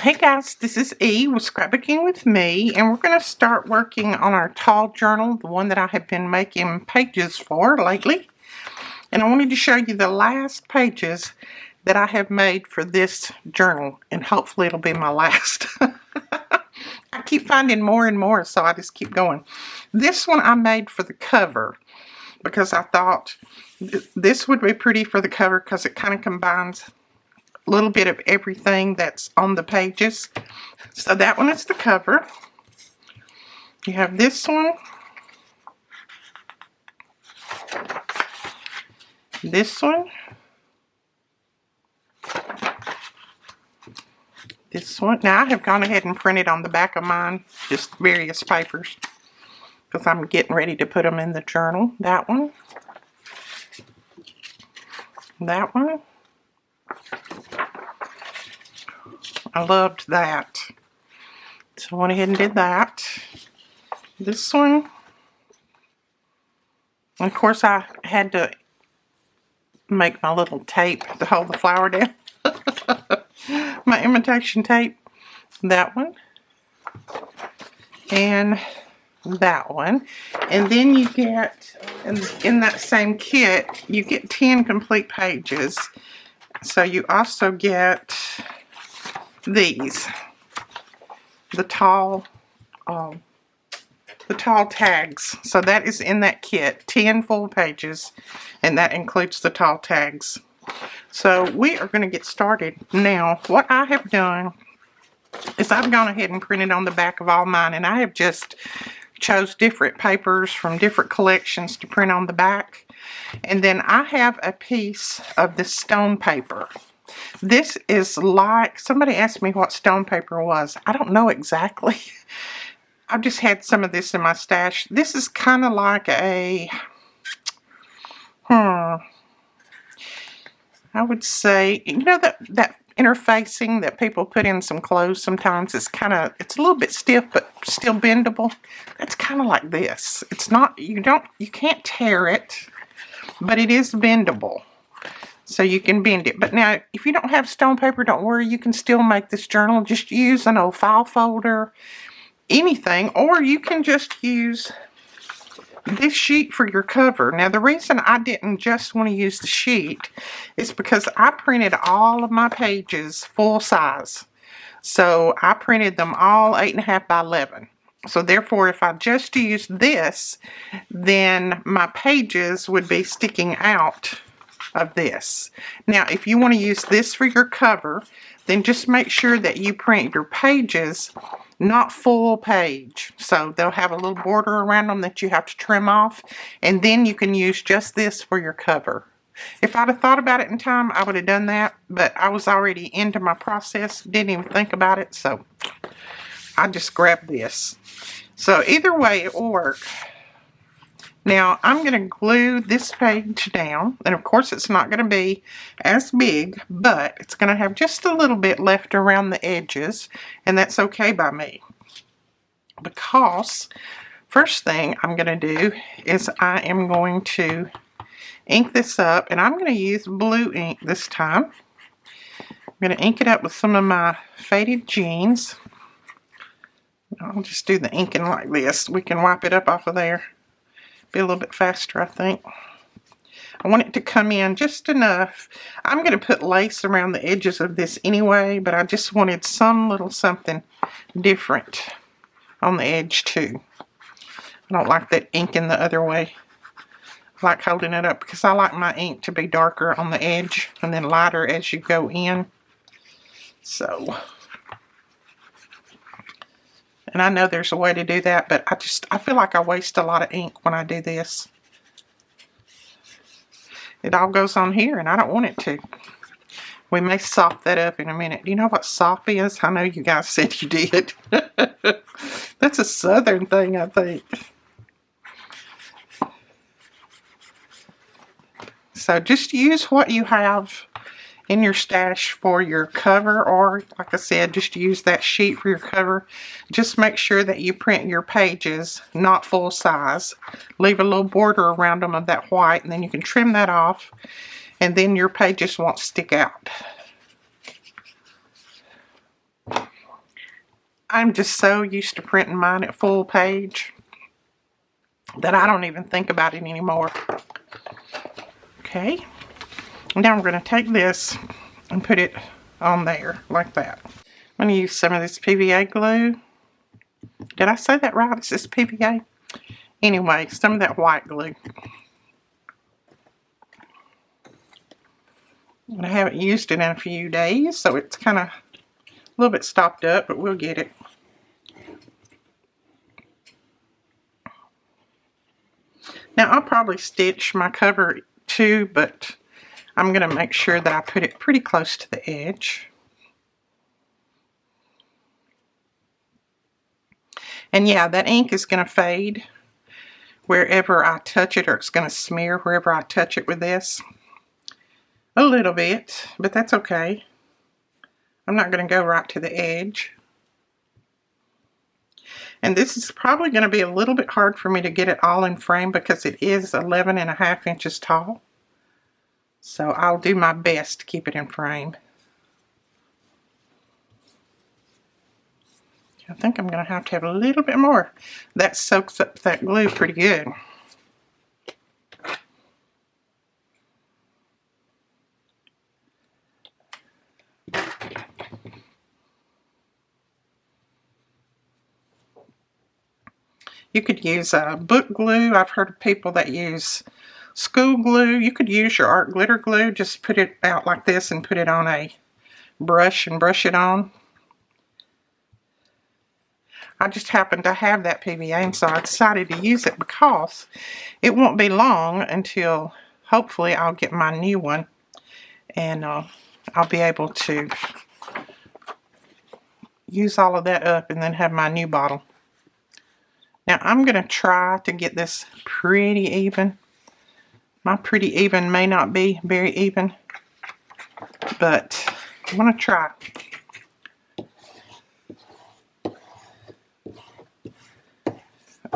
Hey guys, this is E with Scrapbooking with Me, and we're going to start working on our tall journal, the one that I have been making pages for lately. And I wanted to show you the last pages that I have made for this journal, and hopefully it'll be my last. I keep finding more and more, so I just keep going. This one I made for the cover because I thought this would be pretty for the cover because it kind of combines a little bit of everything that's on the pages. So that one is the cover. You have this one, this one, this one. Now I have gone ahead and printed on the back of mine just various papers because I'm getting ready to put them in the journal. That one, that one. I loved that. So I went ahead and did that. This one. And of course I had to make my little tape to hold the flower down. My imitation tape. That one. And that one. And then you get, in that same kit, you get 10 complete pages. So you also get these, the tall tags. So that is in that kit, 10 full pages, and that includes the tall tags. So we are going to get started now. What I have done is I've gone ahead and printed on the back of all mine, and I have just chose different papers from different collections to print on the back. And then I have a piece of the stone paper. This is like, somebody asked me what stone paper was. I don't know exactly. I've just had some of this in my stash. This is kind of like a, I would say, you know that interfacing that people put in some clothes sometimes, it's a little bit stiff but still bendable. That's kind of like this. It's not, you can't tear it, but it is bendable. So you can bend it. But now, if you don't have stone paper, don't worry. You can still make this journal. Just use an old file folder, anything. Or you can just use this sheet for your cover. Now, the reason I didn't just want to use the sheet is because I printed all of my pages full size. So I printed them all 8.5 by 11. So therefore, if I just use this, then my pages would be sticking out of this. Now, if you want to use this for your cover, then just make sure that you print your pages not full page. So they'll have a little border around them that you have to trim off, and then you can use just this for your cover. If I'd have thought about it in time, I would have done that, but I was already into my process, didn't even think about it, so I just grabbed this. So either way, it will work. Now, I'm going to glue this page down, and of course it's not going to be as big, but it's going to have just a little bit left around the edges, and that's okay by me. Because, first thing I'm going to do is I am going to ink this up, and I'm going to use blue ink this time. I'm going to ink it up with some of my faded jeans. I'll just do the inking like this. We can wipe it up off of there. Be a little bit faster, I think. I want it to come in just enough. I'm going to put lace around the edges of this anyway, but I just wanted some little something different on the edge too. I don't like that inking the other way. I like holding it up because I like my ink to be darker on the edge and then lighter as you go in. So, and I know there's a way to do that, but I feel like I waste a lot of ink when I do this. It all goes on here, and I don't want it to. We may sop that up in a minute. Do you know what sop is? I know you guys said you did. That's a southern thing, I think. So just use what you have in your stash for your cover, or like I said, just use that sheet for your cover. Just make sure that you print your pages not full size. Leave a little border around them of that white, and then you can trim that off, and then your pages won't stick out. I'm just so used to printing mine at full page that I don't even think about it anymore. Okay, now I'm going to take this and put it on there like that. I'm going to use some of this PVA glue. Did I say that right? Is this PVA? Anyway, some of that white glue. I haven't used it in a few days, so it's kind of a little bit stopped up, but we'll get it. Now, I'll probably stitch my cover too, but I'm going to make sure that I put it pretty close to the edge. And yeah, that ink is going to fade wherever I touch it, or it's going to smear wherever I touch it with this. A little bit, but that's okay. I'm not going to go right to the edge. And this is probably going to be a little bit hard for me to get it all in frame because it is 11.5 inches tall. So I'll do my best to keep it in frame. I think I'm going to have a little bit more. That soaks up that glue pretty good. You could use book glue. I've heard of people that use school glue. You could use your art glitter glue. Just put it out like this and put it on a brush and brush it on. I just happened to have that PVA, and so I decided to use it because it won't be long until hopefully I'll get my new one, and I'll be able to use all of that up and then have my new bottle. Now I'm going to try to get this pretty even. My pretty even may not be very even, but I'm going to try.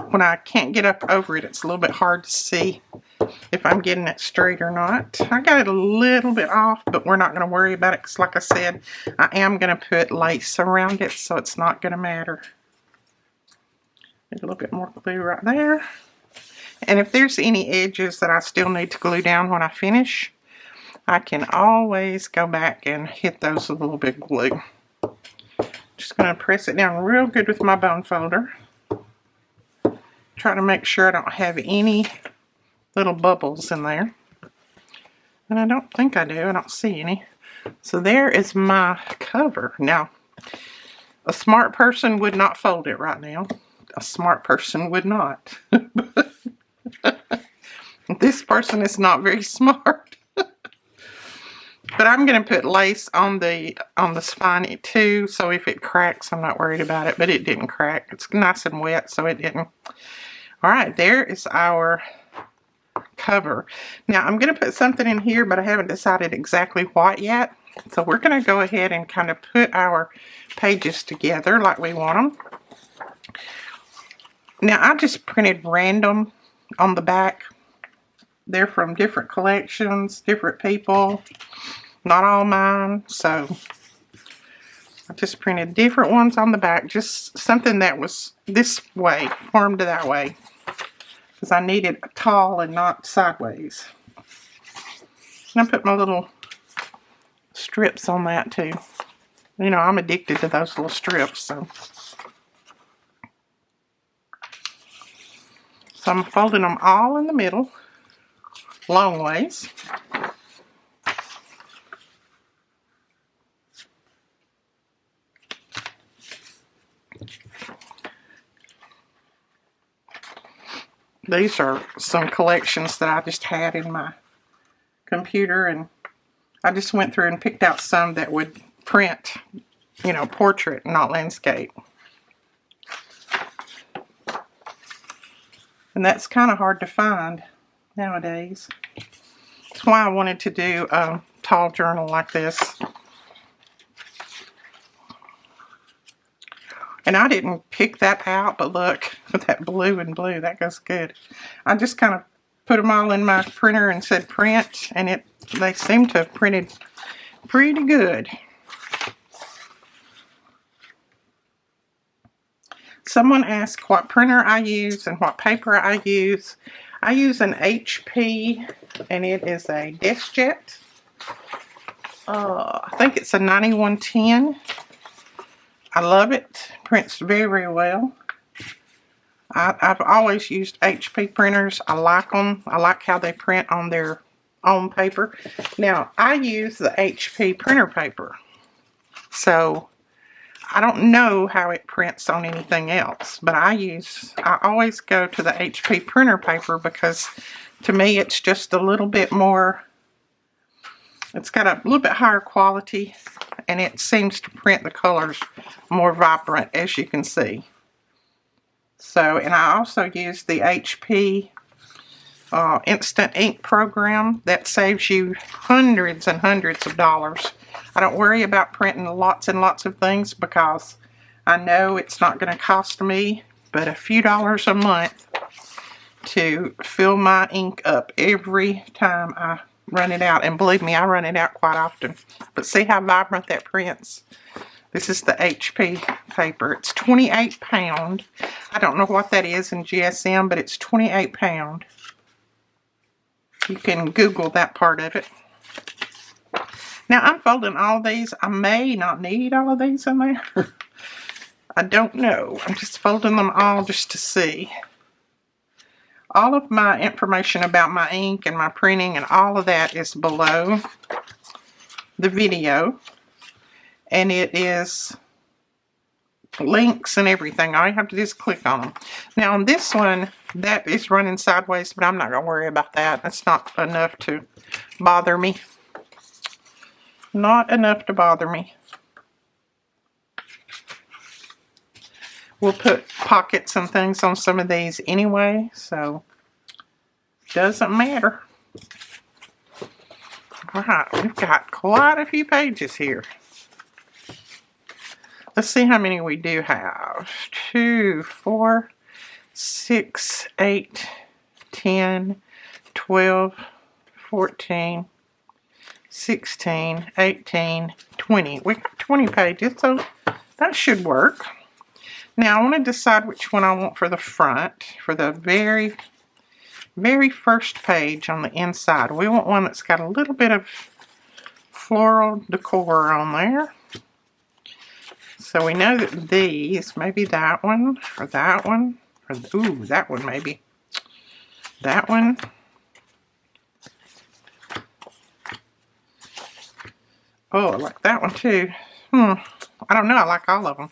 When I can't get up over it, it's a little bit hard to see if I'm getting it straight or not. I got it a little bit off, but we're not going to worry about it because, like I said, I am going to put lace around it, so it's not going to matter. A little bit more glue right there. And if there's any edges that I still need to glue down when I finish, I can always go back and hit those with a little bit of glue. Just going to press it down real good with my bone folder. Try to make sure I don't have any little bubbles in there. And I don't think I do. I don't see any. So there is my cover. Now, a smart person would not fold it right now. A smart person would not. This person is not very smart. But I'm going to put lace on the spine too, so if it cracks, I'm not worried about it. But it didn't crack. It's nice and wet, so it didn't. All right, there is our cover. Now I'm going to put something in here, but I haven't decided exactly what yet. So we're going to go ahead and kind of put our pages together like we want them. Now I just printed random on the back. They're from different collections, different people, not all mine. So I just printed different ones on the back, just something that was this way, formed that way, because I need it tall and not sideways. And I put my little strips on that too. You know, I'm addicted to those little strips, so I'm folding them all in the middle, long ways. These are some collections that I just had in my computer, and I just went through and picked out some that would print, you know, portrait, not landscape. And that's kind of hard to find nowadays. That's why I wanted to do a tall journal like this. And I didn't pick that out, but look, with that blue and blue, that goes good. I just kind of put them all in my printer and said print, and they seem to have printed pretty good. Someone asked what printer I use and what paper I use. I use an HP, and it is a DeskJet. I think it's a 9110. I love it. Prints very, very well. I've always used HP printers. I like them. I like how they print on their own paper. Now, I use the HP printer paper. So, I don't know how it prints on anything else. But I always go to the HP printer paper because to me it's just a little bit more, it's got a little bit higher quality. And it seems to print the colors more vibrant, as you can see. So, and I also use the HP Instant Ink program. That saves you hundreds and hundreds of dollars. I don't worry about printing lots and lots of things because I know it's not going to cost me but a few dollars a month to fill my ink up every time I run it out. And believe me, I run it out quite often. But see how vibrant that prints? This is the HP paper. It's 28 pound. I don't know what that is in GSM, but it's 28 pound. You can Google that part of it. Now, I'm folding all these. I may not need all of these in there. I don't know. I'm just folding them all just to see. All of my information about my ink and my printing and all of that is below the video. And it is links and everything. All you have to do is click on them. Now on this one, that is running sideways, but I'm not going to worry about that. It's not enough to bother me. Not enough to bother me. We'll put pockets and things on some of these anyway, so doesn't matter. Alright, we've got quite a few pages here. Let's see how many we do have. 2, 4, 6, 8, 10, 12, 14, 16, 18, 20. We've got 20 pages, so that should work. Now, I want to decide which one I want for the front, for the very, very first page on the inside. We want one that's got a little bit of floral decor on there. So we know that these, maybe that one, or that one, or, ooh, that one maybe. That one. Oh, I like that one too. I don't know, I like all of them.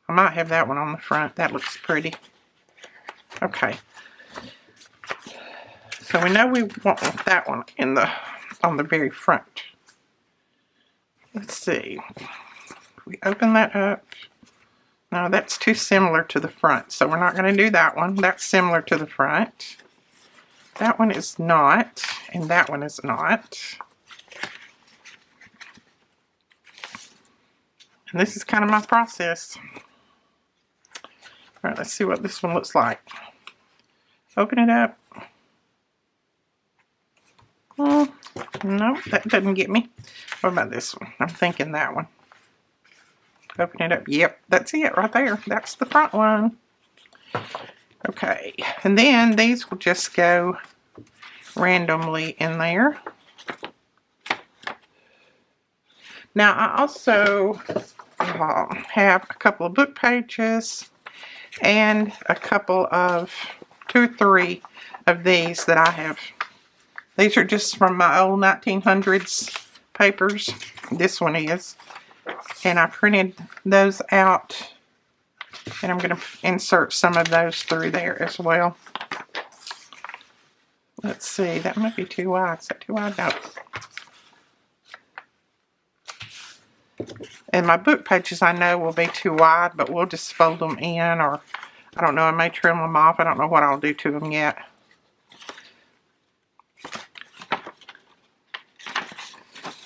I might have that one on the front. That looks pretty. Okay. So we know we want that one on the very front. Let's see. We open that up. No, that's too similar to the front, so we're not going to do that one. That's similar to the front. That one is not, and that one is not. And this is kind of my process. All right, let's see what this one looks like. Open it up. Oh, no, that doesn't get me. What about this one? I'm thinking that one. Open it up. Yep, that's it right there. That's the front one. Okay, and then these will just go randomly in there. Now, I also have a couple of book pages and a couple of 2 or 3 of these that I have. These are just from my old 1900s papers. This one is. And I printed those out. And I'm going to insert some of those through there as well. Let's see. That might be too wide. Is that too wide? No. And my book pages I know will be too wide, but we'll just fold them in, or I don't know, I may trim them off. I don't know what I'll do to them yet.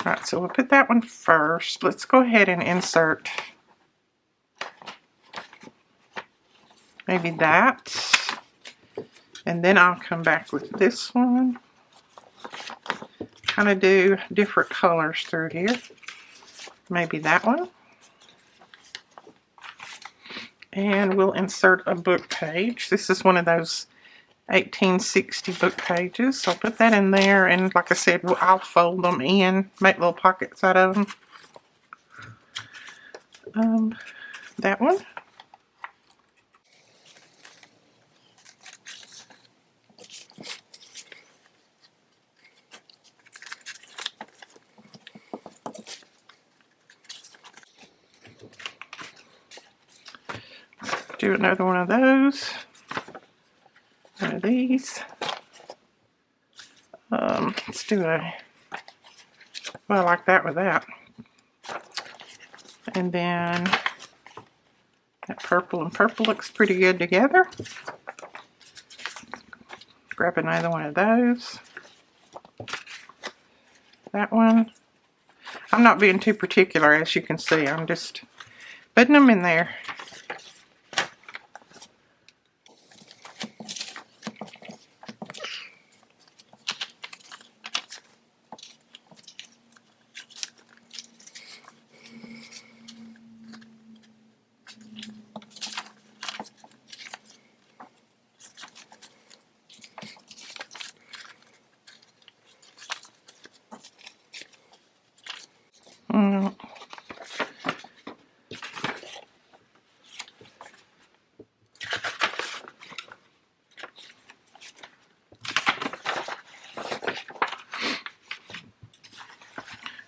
Alright, so we'll put that one first. Let's go ahead and insert maybe that. And then I'll come back with this one. Kind of do different colors through here. Maybe that one. And we'll insert a book page. This is one of those 1860 book pages. So I'll put that in there, and like I said, I'll fold them in, make little pockets out of them. That one. Do another one of those. One of these. Let's do well, I like that with that. And then that purple and purple looks pretty good together. Grab another one of those. That one. I'm not being too particular, as you can see. I'm just putting them in there.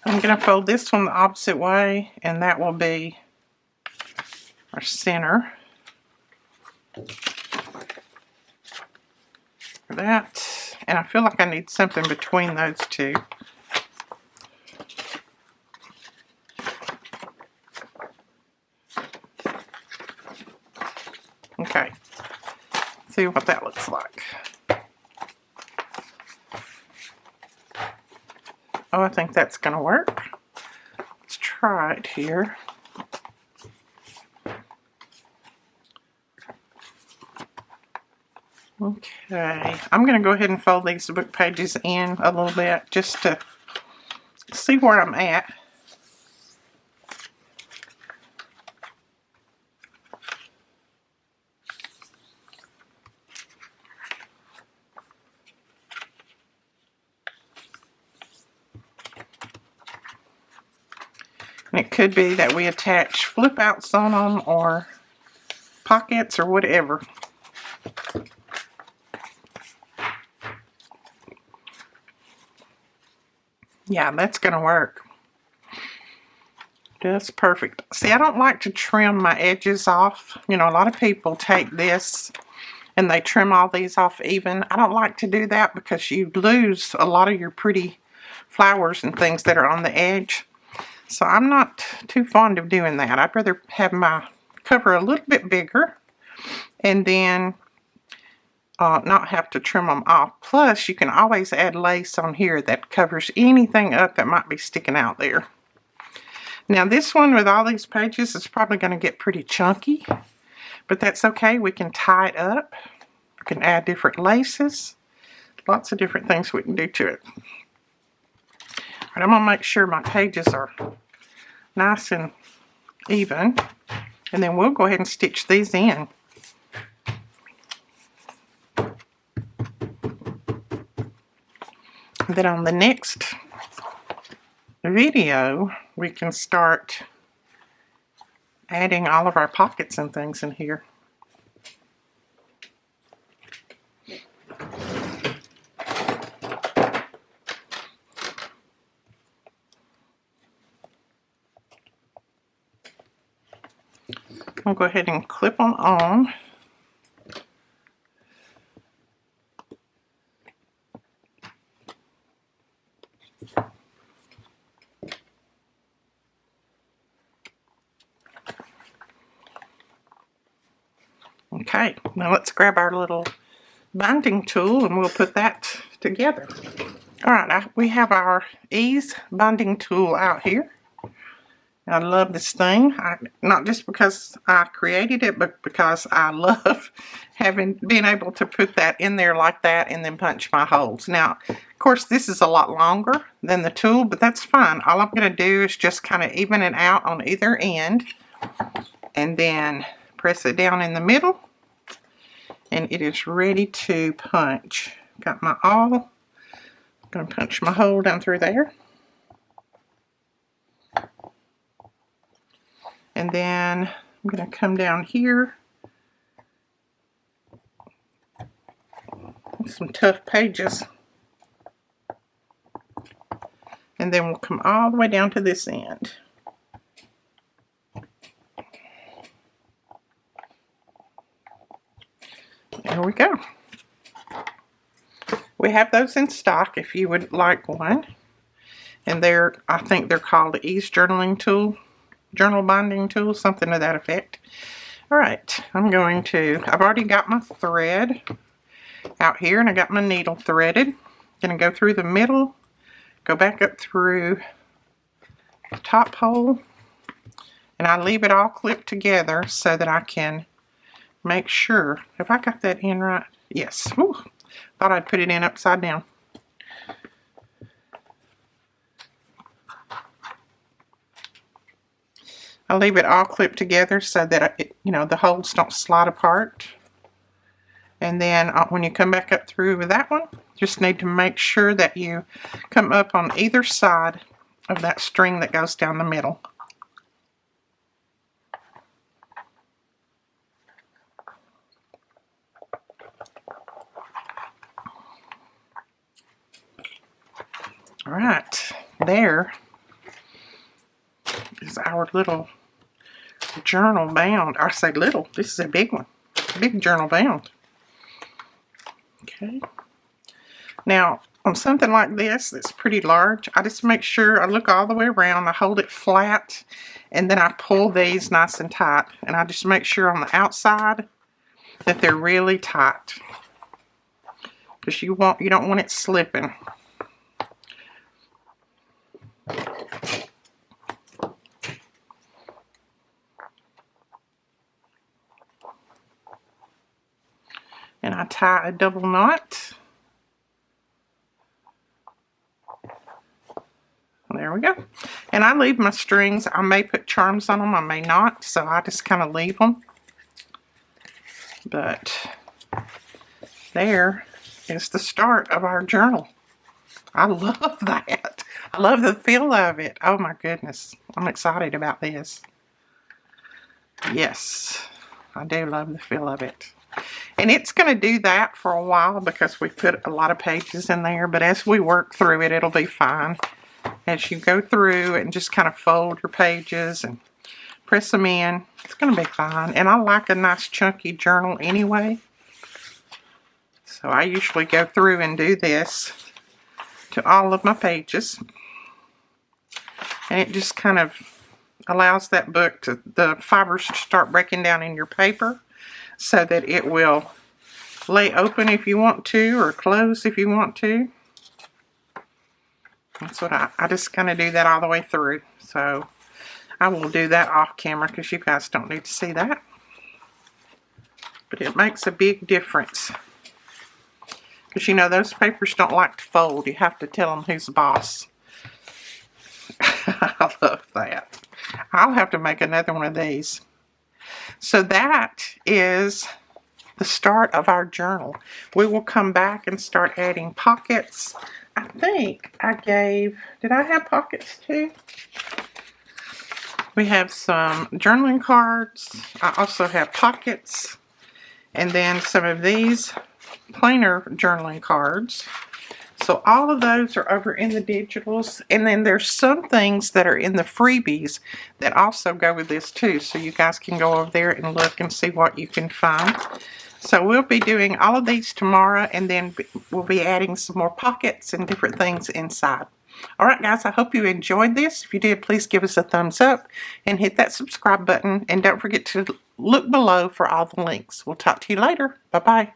I'm going to fold this one the opposite way, and that will be our center for that. And I feel like I need something between those two. Okay, see what that looks like. Oh, I think that's going to work. Let's try it here. Okay, I'm going to go ahead and fold these book pages in a little bit just to see where I'm at. And it could be that we attach flip outs on them or pockets or whatever. Yeah, that's going to work. Just perfect. See, I don't like to trim my edges off. You know, a lot of people take this and they trim all these off even. I don't like to do that because you lose a lot of your pretty flowers and things that are on the edge. So I'm not too fond of doing that. I'd rather have my cover a little bit bigger and then not have to trim them off. Plus, you can always add lace on here that covers anything up that might be sticking out there. Now this one with all these pages is probably going to get pretty chunky, but that's okay. We can tie it up. We can add different laces. Lots of different things we can do to it. All right, I'm going to make sure my pages are nice and even, and then we'll go ahead and stitch these in. And then on the next video, we can start adding all of our pockets and things in here. I'll go ahead and clip them on. Okay, now let's grab our little binding tool and we'll put that together. Alright, we have our ease binding tool out here. I love this thing, not just because I created it, but because I love being able to put that in there like that and then punch my holes. Now, of course, this is a lot longer than the tool, but that's fine. All I'm going to do is just kind of even it out on either end and then Press it down in the middle, and it is ready to punch. Got my awl. I'm going to punch my hole down through there. And then I'm going to come down here. Some tough pages. And then we'll come all the way down to this end. There we go. We have those in stock if you would like one. And I think they're called the Ease Journaling Tool, Journal Binding Tool, something to that effect. Alright, I've already got my thread out here, and I got my needle threaded. Gonna go through the middle, go back up through the top hole, and I leave it all clipped together so that I can make sure. Have I got that in right? Yes. Whew. Thought I'd put it in upside down. I leave it all clipped together so that the holes don't slide apart. And then when you come back up through with that one, just need to make sure that you come up on either side of that string that goes down the middle. Alright, there is our little journal bound. I say little, this is a big one. Big journal bound. Okay. Now, on something like this that's pretty large, I just make sure I look all the way around, I hold it flat, and then I pull these nice and tight. And I just make sure on the outside that they're really tight. Because you don't want it slipping. And I tie a double knot. There we go. And I leave my strings. I may put charms on them, I may not, so I just kind of leave them. But there is the start of our journal. I love that. I love the feel of it. Oh my goodness. I'm excited about this. Yes, I do love the feel of it. And it's going to do that for a while because we put a lot of pages in there. But as we work through it, it'll be fine. As you go through and just kind of fold your pages and press them in, it's going to be fine. And I like a nice chunky journal anyway. So I usually go through and do this to all of my pages. And it just kind of allows that book to, the fibers to start breaking down in your paper so that it will lay open if you want to or close if you want to. That's what I just kind of do that all the way through. So I will do that off camera because you guys don't need to see that. But it makes a big difference. Because you know those papers don't like to fold. You have to tell them who's the boss. I love that. I'll have to make another one of these. So that is the start of our journal. We will come back and start adding pockets. I think did I have pockets too? We have some journaling cards. I also have pockets. And then some of these plainer journaling cards. So all of those are over in the digitals. And then there's some things that are in the freebies that also go with this too. So you guys can go over there and look and see what you can find. So we'll be doing all of these tomorrow, and then we'll be adding some more pockets and different things inside. Alright guys, I hope you enjoyed this. If you did, please give us a thumbs up and hit that subscribe button. And don't forget to look below for all the links. We'll talk to you later. Bye-bye.